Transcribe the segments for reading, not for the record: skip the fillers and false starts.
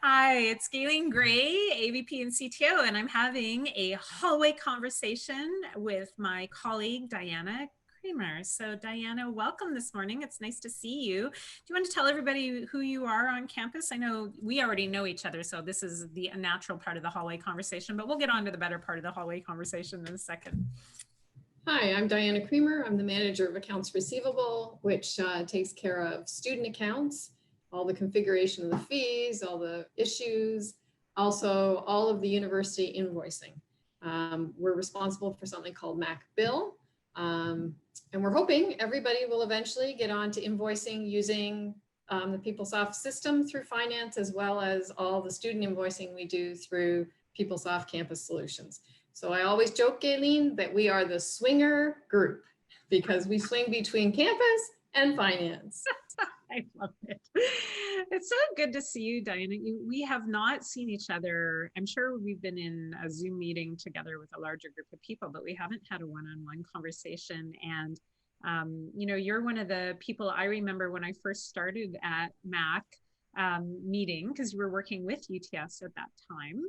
Hi, it's Gayleen Gray, AVP and CTO, and I'm having a hallway conversation with my colleague, Dianna Creamer. So Dianna, welcome this morning. It's nice to see you. Do you want to tell everybody who you are on campus? I know we already know each other, so this is the natural part of the hallway conversation, but we'll get on to the better part of the hallway conversation in a second. Hi, I'm Dianna Creamer. I'm the manager of accounts receivable, which takes care of student accounts, all the configuration of the fees, all the issues, also all of the university invoicing. We're responsible for something called Mac Bill, and we're hoping everybody will eventually get on to invoicing using the PeopleSoft system through finance, as well as all the student invoicing we do through PeopleSoft Campus Solutions. So I always joke, Gayleen, that we are the swinger group because we swing between campus and finance. I love it. It's so good to see you, Dianna. We have not seen each other. I'm sure we've been in a Zoom meeting together with a larger group of people, but we haven't had a one-on-one conversation. And, you know, you're one of the people I remember when I first started at Mac meeting, because you were working with UTS at that time,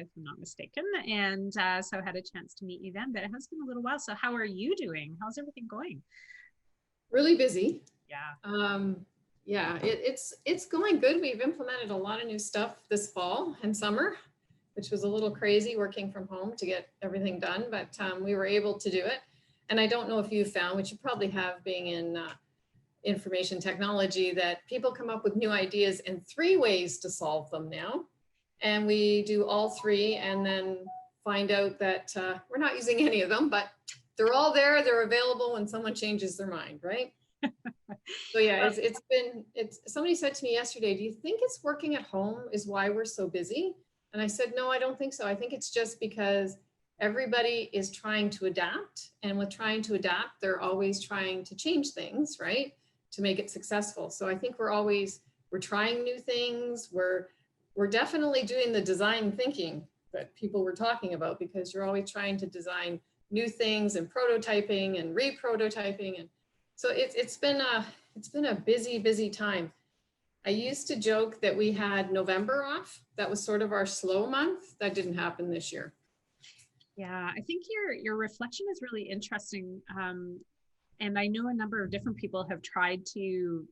if I'm not mistaken. And so I had a chance to meet you then, but it has been a little while. So how are you doing? How's everything going? Really busy. Yeah. Yeah, it's going good. We've implemented a lot of new stuff this fall and summer, which was a little crazy working from home to get everything done, but we were able to do it. And I don't know if you found, which you probably have being in information technology, that people come up with new ideas and 3 ways to solve them now. And we do all 3 and then find out that we're not using any of them, but they're all there. They're available when someone changes their mind, right? So yeah, somebody said to me yesterday, do you think it's working at home is why we're so busy? And I said, no, I don't think so. I think it's just because everybody is trying to adapt, and with trying to adapt, they're always trying to change things, right, to make it successful. So I think we're trying new things. We're definitely doing the design thinking that people were talking about, because you're always trying to design new things and prototyping and re-prototyping. And so it's been a busy time. I used to joke that we had November off. That was sort of our slow month. That didn't happen this year. Yeah, I think your reflection is really interesting. And I know a number of different people have tried to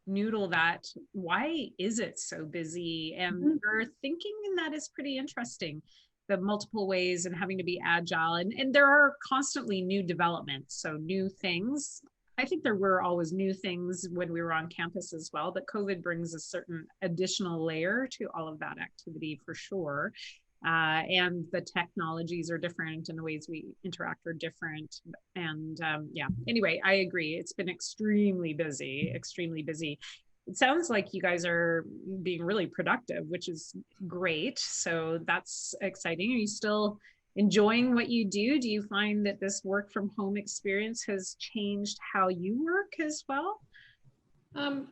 noodle that. Why is it so busy? And your thinking in that is pretty interesting. The multiple ways and having to be agile. And there are constantly new developments, so new things. I think there were always new things when we were on campus as well, but COVID brings a certain additional layer to all of that activity for sure. And the technologies are different and the ways we interact are different. And yeah, anyway, I agree. It's been extremely busy, extremely busy. It sounds like you guys are being really productive, which is great. So that's exciting. Are you still enjoying what you do? Do you find that this work from home experience has changed how you work as well? I'm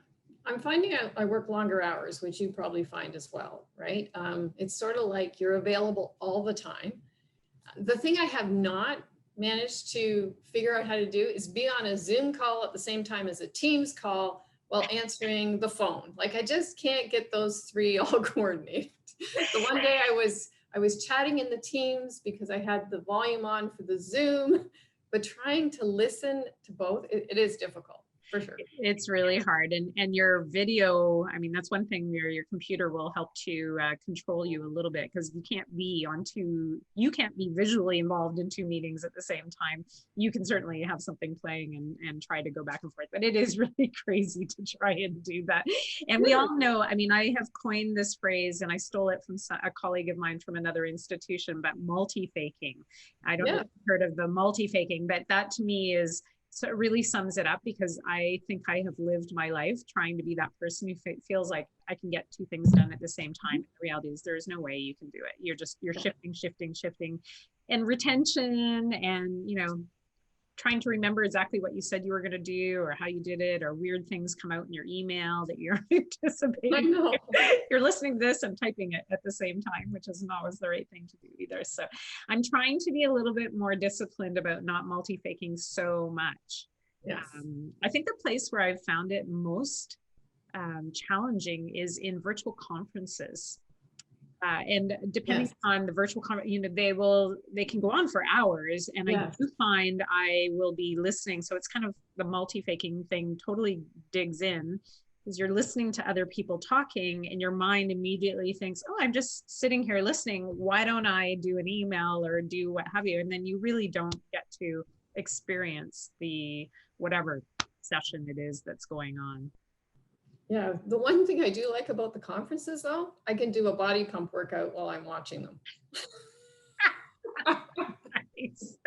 finding I work longer hours, which you probably find as well, right? It's sort of like you're available all the time. The thing I have not managed to figure out how to do is be on a Zoom call at the same time as a Teams call while answering the phone. Like, I just can't get those 3 all coordinated. The one day I was chatting in the Teams because I had the volume on for the Zoom, but trying to listen to both, it is difficult. For sure. It's really hard. And your video, I mean, that's one thing where your computer will help to control you a little bit, because you can't be visually involved in 2 meetings at the same time. You can certainly have something playing and try to go back and forth, but it is really crazy to try and do that. And we all know, I mean, I have coined this phrase and I stole it from a colleague of mine from another institution, but multifaking. I don't know if you've heard of the multifaking, but that to me is, so it really sums it up, because I think I have lived my life trying to be that person who feels like I can get 2 things done at the same time. The reality is there is no way you can do it. You're shifting, and retention, and, you know, trying to remember exactly what you said you were going to do or how you did it, or weird things come out in your email that you're anticipating. I know. You're listening to this and typing it at the same time, which isn't always the right thing to do either. So I'm trying to be a little bit more disciplined about not multi-faking so much. Yes. I think the place where I've found it most challenging is in virtual conferences. And depending Yes. on the virtual, they can go on for hours. And I Yes. do find I will be listening. So it's kind of the multi-faking thing totally digs in, because you're listening to other people talking and your mind immediately thinks, oh, I'm just sitting here listening. Why don't I do an email or do what have you? And then you really don't get to experience the whatever session it is that's going on. Yeah, the one thing I do like about the conferences though, I can do a body pump workout while I'm watching them. Nice.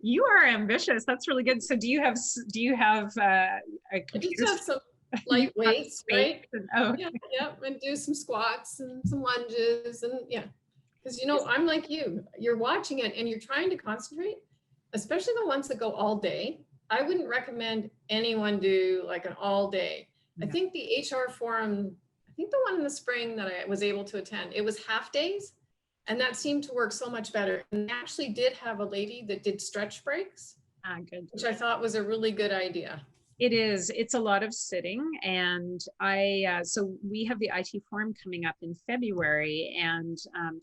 You are ambitious. That's really good. So do you have a I just computer? have some light weights, right? Oh, Yeah, yeah, and do some squats and some lunges and yeah. Because you know, I'm like you're watching it and you're trying to concentrate, especially the ones that go all day. I wouldn't recommend anyone do like an all day. I yeah. think the HR forum, I think the one in the spring that I was able to attend, it was half days. And that seemed to work so much better. And they actually did have a lady that did stretch breaks, Good. which I thought was a really good idea. It is. It's a lot of sitting. And so we have the IT forum coming up in February, and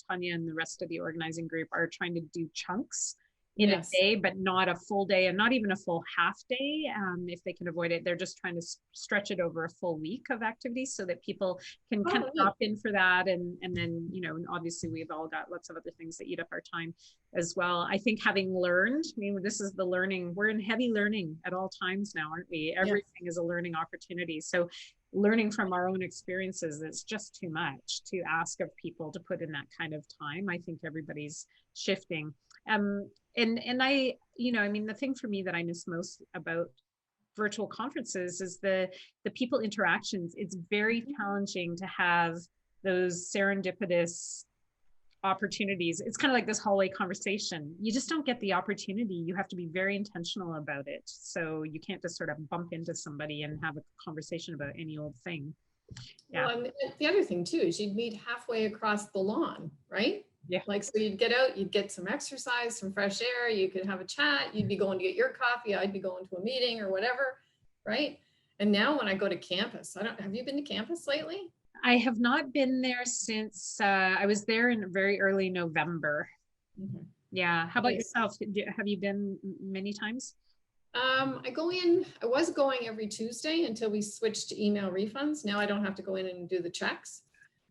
Tanya and the rest of the organizing group are trying to do chunks in a day, but not a full day and not even a full half day. If they can avoid it, they're just trying to stretch it over a full week of activities so that people can kind of hop in for that. And then, and obviously we've all got lots of other things that eat up our time as well. I think having learned, this is the learning, we're in heavy learning at all times now, aren't we? Everything is a learning opportunity. So learning from our own experiences, it's just too much to ask of people to put in that kind of time. I think everybody's shifting. And I, the thing for me that I miss most about virtual conferences is the people interactions. It's very challenging to have those serendipitous opportunities. It's kind of like this hallway conversation. You just don't get the opportunity. You have to be very intentional about it. So you can't just sort of bump into somebody and have a conversation about any old thing. Yeah. Well, and the other thing too is you'd meet halfway across the lawn, right? Yeah. Like, so you'd get out, you'd get some exercise, some fresh air, you could have a chat, you'd be going to get your coffee, I'd be going to a meeting or whatever, right? And now when I go to campus, have you been to campus lately? I have not been there since I was there in very early November. Mm-hmm. Yeah. How about yourself? Have you been many times? I was going every Tuesday until we switched to email refunds. Now I don't have to go in and do the checks.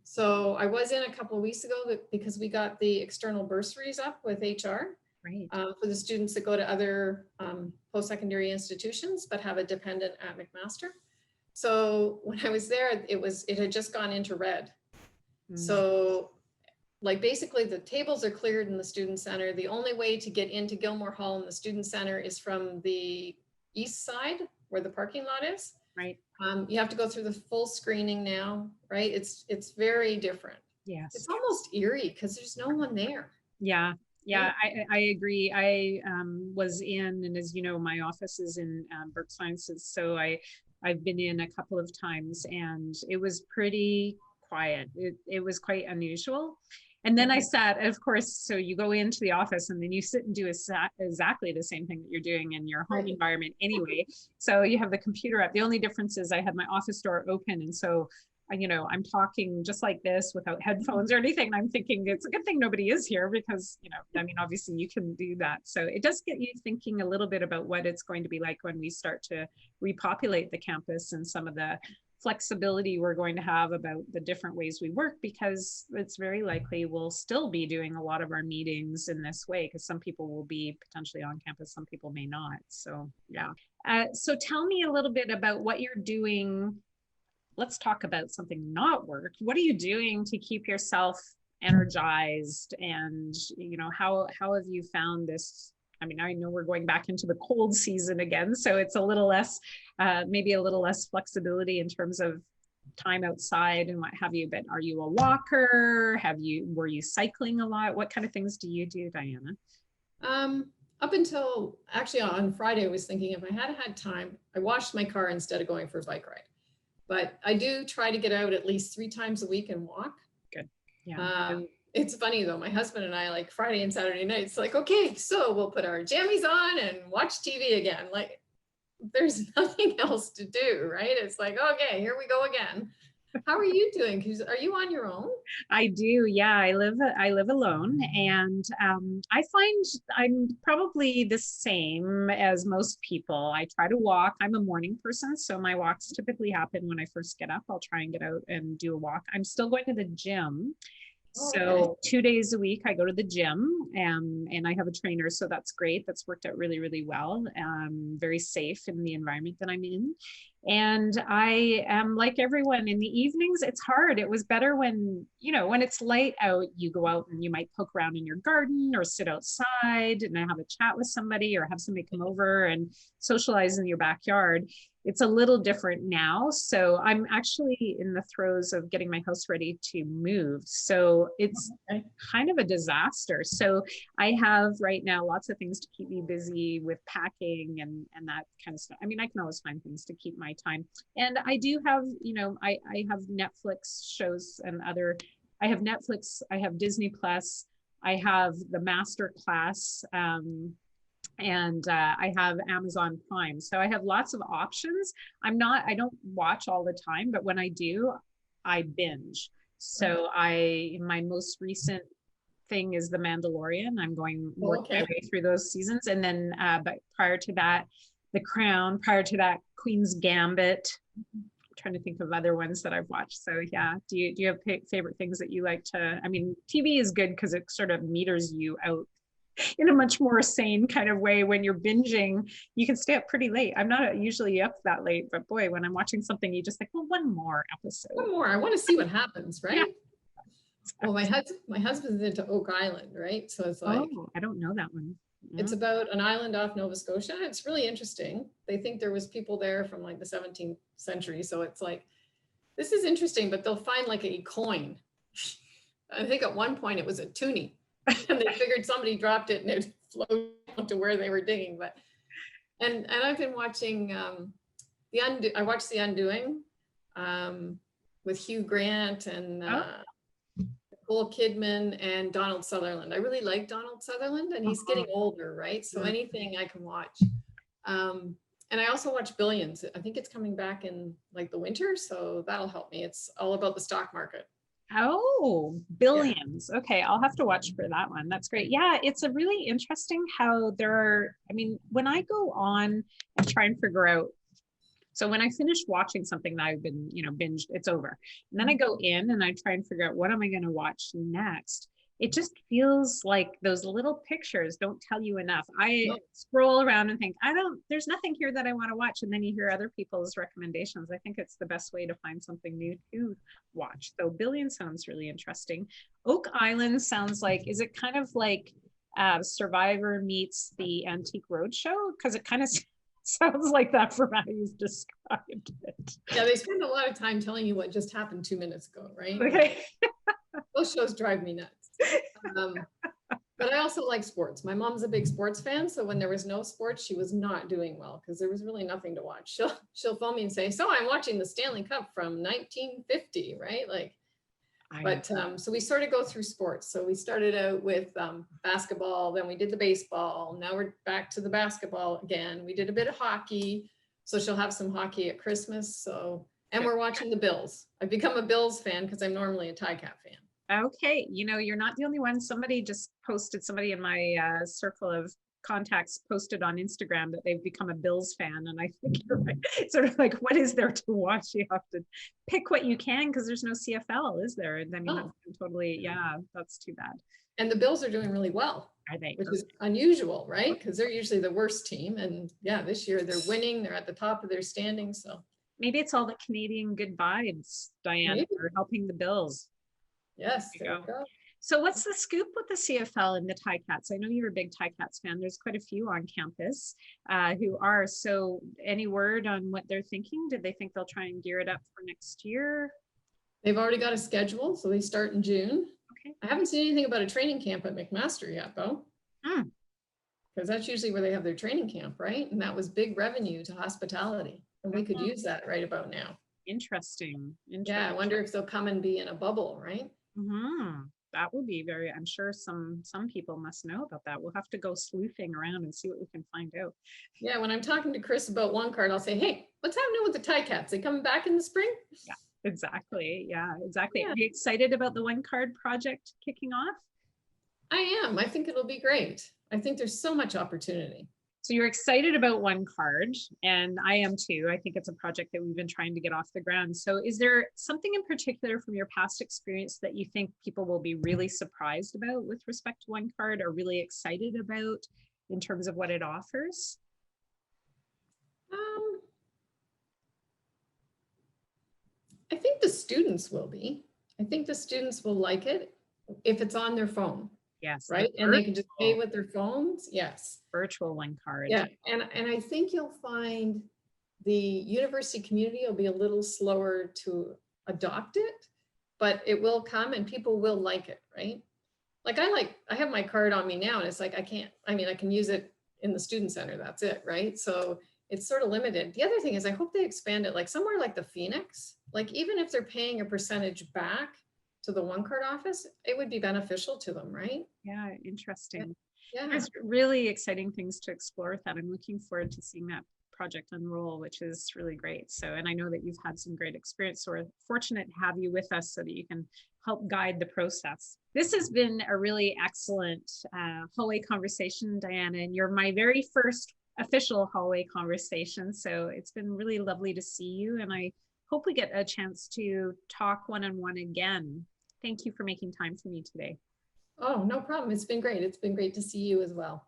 So I was in a couple of weeks ago because we got the external bursaries up with HR for the students that go to other post-secondary institutions, but have a dependent at McMaster. So when I was there, it had just gone into red. So like basically the tables are cleared in the student center. The only way to get into Gilmore Hall in the student center is from the east side where the parking lot is. Right. You have to go through the full screening now, right? It's very different. Yes. It's almost eerie because there's no one there. Yeah. Yeah, I agree. I was in, and as you know, my office is in Burke Sciences. So I've been in a couple of times and it was pretty quiet. It was quite unusual. And then I sat, of course, so you go into the office and then you sit and do exactly the same thing that you're doing in your home environment anyway. So you have the computer up. The only difference is I had my office door open. And so, I'm talking just like this without headphones or anything. And I'm thinking it's a good thing nobody is here because, obviously you can do that. So it does get you thinking a little bit about what it's going to be like when we start to repopulate the campus and some of the flexibility we're going to have about the different ways we work, because it's very likely we'll still be doing a lot of our meetings in this way because some people will be potentially on campus, some people may not. So yeah. So tell me a little bit about what you're doing. Let's talk about something not work. What are you doing to keep yourself energized? And how have you found this? I know we're going back into the cold season again, so it's a little less, maybe a little less flexibility in terms of time outside and what have you, but are you a walker? Were you cycling a lot? What kind of things do you do, Dianna? Up until actually on Friday, I was thinking if I had time, I washed my car instead of going for a bike ride. But I do try to get out at least 3 times a week and walk. Good. Yeah. It's funny though, my husband and I, like Friday and Saturday nights, like, okay, so we'll put our jammies on and watch TV again. Like there's nothing else to do, right? It's like, okay, here we go again. How are you doing? 'Cause are you on your own? I do. Yeah, I live alone, and I find I'm probably the same as most people. I try to walk. I'm a morning person, so my walks typically happen when I first get up. I'll try and get out and do a walk. I'm still going to the gym. Oh, okay. So 2 days a week, I go to the gym, and I have a trainer. So that's great. That's worked out really, really well. Very safe in the environment that I'm in. And I am like everyone in the evenings, it's hard. It was better when, when it's light out, you go out and you might poke around in your garden or sit outside and have a chat with somebody or have somebody come over and socialize in your backyard. It's a little different now. So I'm actually in the throes of getting my house ready to move. So it's kind of a disaster. So I have right now lots of things to keep me busy with packing and that kind of stuff. I mean, I can always find things to keep my time. And I do have, I have Netflix shows and I have Netflix, I have Disney Plus, I have the Master Class, and I have Amazon Prime. So I have lots of options. I don't watch all the time, but when I do, I binge. So my most recent thing is The Mandalorian. I'm going working my way through those seasons. And then, but prior to that, The Crown, prior to that, Queen's Gambit. I'm trying to think of other ones that I've watched. So yeah, do you have favorite things that you like to, I mean, TV is good because it sort of meters you out in a much more sane kind of way. When you're binging, you can stay up pretty late. I'm not usually up that late, but boy, when I'm watching something, you just think, well, one more episode. One more. I want to see what happens, right? Yeah. Well, my husband's into Oak Island, right? So it's like, I don't know that one. It's about an island off Nova Scotia. It's really interesting. They think there was people there from like the 17th century. So it's like, this is interesting, but they'll find like a coin. I think at one point it was a toonie. And they figured somebody dropped it and it floated to where they were digging. But and I've been watching I watched The Undoing with Hugh Grant and Nicole Kidman and Donald Sutherland. I really like Donald Sutherland, and he's getting older, right? So anything I can watch. And I also watch Billions. I think it's coming back in like the winter, so that'll help me. It's all about the stock market. Oh, Billions. Yeah. Okay, I'll have to watch for that one. That's great. Yeah, it's a really interesting how there are, I mean, when I go on and try and figure out, so when I finish watching something that I've been, binged, it's over. And then I go in and I try and figure out what am I going to watch next. It just feels like those little pictures don't tell you enough. I scroll around and think, there's nothing here that I want to watch. And then you hear other people's recommendations. I think it's the best way to find something new to watch. So Billion sounds really interesting. Oak Island sounds like, is it kind of like Survivor meets the Antique Roadshow? Because it kind of sounds like that from how you've described it. Yeah, they spend a lot of time telling you what just happened 2 minutes ago, right? Okay. Those shows drive me nuts. But I also like sports. My mom's a big sports fan, so when there was no sports, she was not doing well because there was really nothing to watch. She'll phone me and say, "So I'm watching the Stanley Cup from 1950, right?" Like, but so we sort of go through sports. So we started out with basketball, then we did the baseball. Now we're back to the basketball again. We did a bit of hockey, so she'll have some hockey at Christmas. So, and we're watching the Bills. I've become a Bills fan because I'm normally a Ticats fan. Okay, you're not the only one. Somebody just posted, somebody in my circle of contacts posted on Instagram that they've become a Bills fan. And I think you're right. Sort of like, what is there to watch? You have to pick what you can because there's no CFL, is there? And I mean, that's totally, yeah, that's too bad. And the Bills are doing really well. Are they? Which is unusual, right? Because they're usually the worst team. And yeah, this year they're winning. They're at the top of their standings. So maybe it's all the Canadian good vibes, Dianna, for helping the Bills. Yes, there you go. So what's the scoop with the CFL and the Ticats? I know you're a big Ticats fan. There's quite a few on campus who are. So any word on what they're thinking? Did they think they'll try and gear it up for next year? They've already got a schedule, so they start in June. Okay. I haven't seen anything about a training camp at McMaster yet, though. Because that's usually where they have their training camp, right? And that was big revenue to hospitality. And we could use that right about now. Interesting. Yeah, I wonder if they'll come and be in a bubble, right? That would be very, I'm sure some people must know about that. We'll have to go sleuthing around and see what we can find out. Yeah, when I'm talking to Chris about OneCard, I'll say, hey, what's happening with the Ticats? They coming back in the spring? Yeah. Exactly. Yeah, exactly. Yeah, Are you excited about the OneCard project kicking off? I am. I think it'll be great. I think there's so much opportunity. So you're excited about OneCard, and I am too. I think it's a project that we've been trying to get off the ground. So is there something in particular from your past experience that you think people will be really surprised about with respect to OneCard, or really excited about in terms of what it offers? Um, I think the students will be. I think the students will like it if it's on their phone, Yes, the right? And they can just pay with their phones. Yes. virtual OneCard. Yeah. And I think you'll find the university community will be a little slower to adopt it, but it will come and people will like it, right? Like I have my card on me now and it's like, I can use it in the student center. That's it, right? So it's sort of limited. The other thing is I hope they expand it like somewhere like the Phoenix, like even if they're paying a percentage back to the OneCard office, it would be beneficial to them, right? Yeah, interesting. Yeah. There's really exciting things to explore with that. I'm looking forward to seeing that project unroll, which is really great. So, and I know that you've had some great experience, so we're fortunate to have you with us so that you can help guide the process. This has been a really excellent hallway conversation, Dianna, and you're my very first official hallway conversation. So it's been really lovely to see you, and I hope we get a chance to talk one-on-one again. Thank you for making time for me today. Oh, no problem. It's been great. It's been great to see you as well.